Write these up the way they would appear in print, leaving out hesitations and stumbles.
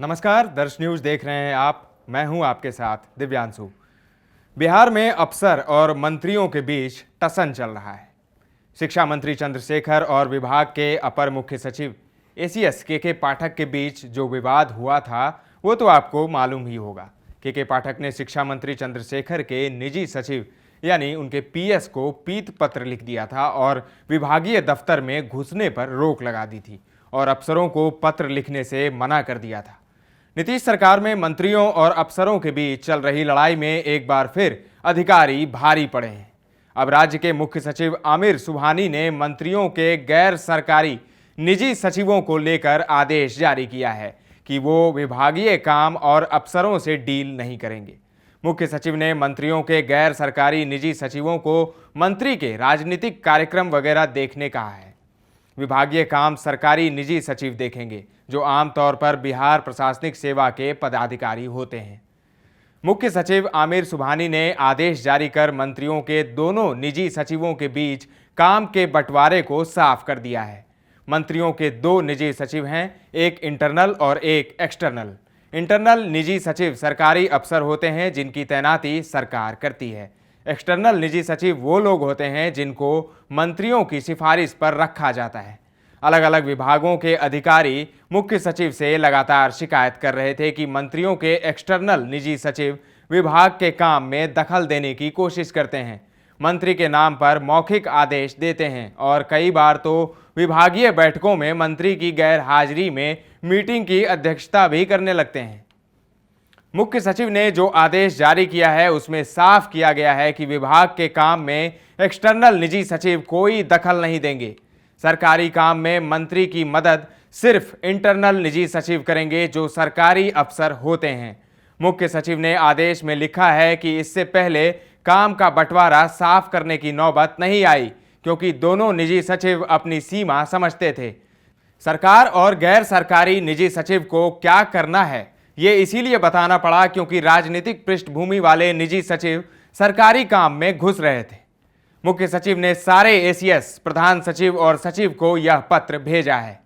नमस्कार, दर्श न्यूज देख रहे हैं आप। मैं हूं आपके साथ दिव्यांशु। बिहार में अफसर और मंत्रियों के बीच टसन चल रहा है। शिक्षा मंत्री चंद्रशेखर और विभाग के अपर मुख्य सचिव एसीएस के पाठक के बीच जो विवाद हुआ था वो तो आपको मालूम ही होगा। के पाठक ने शिक्षा मंत्री चंद्रशेखर के निजी सचिव यानी उनके पीएस को पीत पत्र लिख दिया था और विभागीय दफ्तर में घुसने पर रोक लगा दी थी और अफसरों को पत्र लिखने से मना कर दिया था। नीतीश सरकार में मंत्रियों और अफसरों के बीच चल रही लड़ाई में एक बार फिर अधिकारी भारी पड़े हैं। अब राज्य के मुख्य सचिव आमिर सुबहानी ने मंत्रियों के गैर सरकारी निजी सचिवों को लेकर आदेश जारी किया है कि वो विभागीय काम और अफसरों से डील नहीं करेंगे। मुख्य सचिव ने मंत्रियों के गैर सरकारी निजी सचिवों को मंत्री के राजनीतिक कार्यक्रम वगैरह देखने कहा है। विभागीय काम सरकारी निजी सचिव देखेंगे जो आमतौर पर बिहार प्रशासनिक सेवा के पदाधिकारी होते हैं। मुख्य सचिव आमिर सुबहानी ने आदेश जारी कर मंत्रियों के दोनों निजी सचिवों के बीच काम के बंटवारे को साफ कर दिया है। मंत्रियों के दो निजी सचिव हैं, एक इंटरनल और एक एक्सटर्नल। इंटरनल निजी सचिव सरकारी अफसर होते हैं जिनकी तैनाती सरकार करती है। एक्सटर्नल निजी सचिव वो लोग होते हैं जिनको मंत्रियों की सिफारिश पर रखा जाता है। अलग अलग विभागों के अधिकारी मुख्य सचिव से लगातार शिकायत कर रहे थे कि मंत्रियों के एक्सटर्नल निजी सचिव विभाग के काम में दखल देने की कोशिश करते हैं, मंत्री के नाम पर मौखिक आदेश देते हैं और कई बार तो विभागीय बैठकों में मंत्री की गैर हाजिरी में मीटिंग की अध्यक्षता भी करने लगते हैं। मुख्य सचिव ने जो आदेश जारी किया है उसमें साफ किया गया है कि विभाग के काम में एक्सटर्नल निजी सचिव कोई दखल नहीं देंगे। सरकारी काम में मंत्री की मदद सिर्फ इंटरनल निजी सचिव करेंगे जो सरकारी अफसर होते हैं। मुख्य सचिव ने आदेश में लिखा है कि इससे पहले काम का बंटवारा साफ करने की नौबत नहीं आई क्योंकि दोनों निजी सचिव अपनी सीमा समझते थे। सरकार और गैर सरकारी निजी सचिव को क्या करना है ये इसीलिए बताना पड़ा क्योंकि राजनीतिक पृष्ठभूमि वाले निजी सचिव सरकारी काम में घुस रहे थे। मुख्य सचिव ने सारे एसीएस, प्रधान सचिव और सचिव को यह पत्र भेजा है।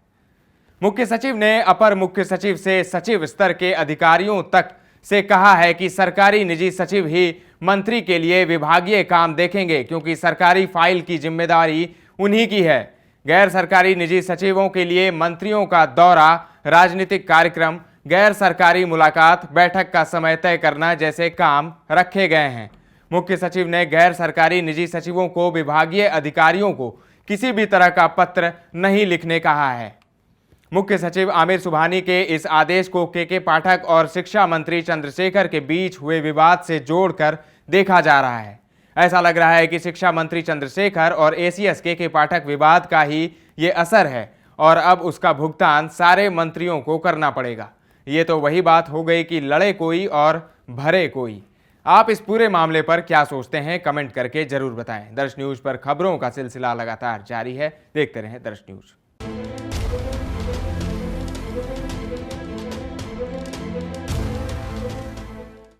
मुख्य सचिव ने अपर मुख्य सचिव से सचिव स्तर के अधिकारियों तक से कहा है कि सरकारी निजी सचिव ही मंत्री के लिए विभागीय काम देखेंगे क्योंकि सरकारी फाइल की जिम्मेदारी उन्हीं की है। गैर सरकारी निजी सचिवों के लिए मंत्रियों का दौरा, राजनीतिक कार्यक्रम, गैर सरकारी मुलाकात, बैठक का समय तय करना जैसे काम रखे गए हैं। मुख्य सचिव ने गैर सरकारी निजी सचिवों को विभागीय अधिकारियों को किसी भी तरह का पत्र नहीं लिखने कहा है। मुख्य सचिव आमिर सुबहानी के इस आदेश को के पाठक और शिक्षा मंत्री चंद्रशेखर के बीच हुए विवाद से जोड़कर देखा जा रहा है। ऐसा लग रहा है कि शिक्षा मंत्री चंद्रशेखर और एसीएस के पाठक विवाद का ही ये असर है और अब उसका भुगतान सारे मंत्रियों को करना पड़ेगा। ये तो वही बात हो गई कि लड़े कोई और भरे कोई। आप इस पूरे मामले पर क्या सोचते हैं, कमेंट करके जरूर बताएं। दर्श न्यूज पर खबरों का सिलसिला लगातार जारी है। देखते रहें दर्श न्यूज।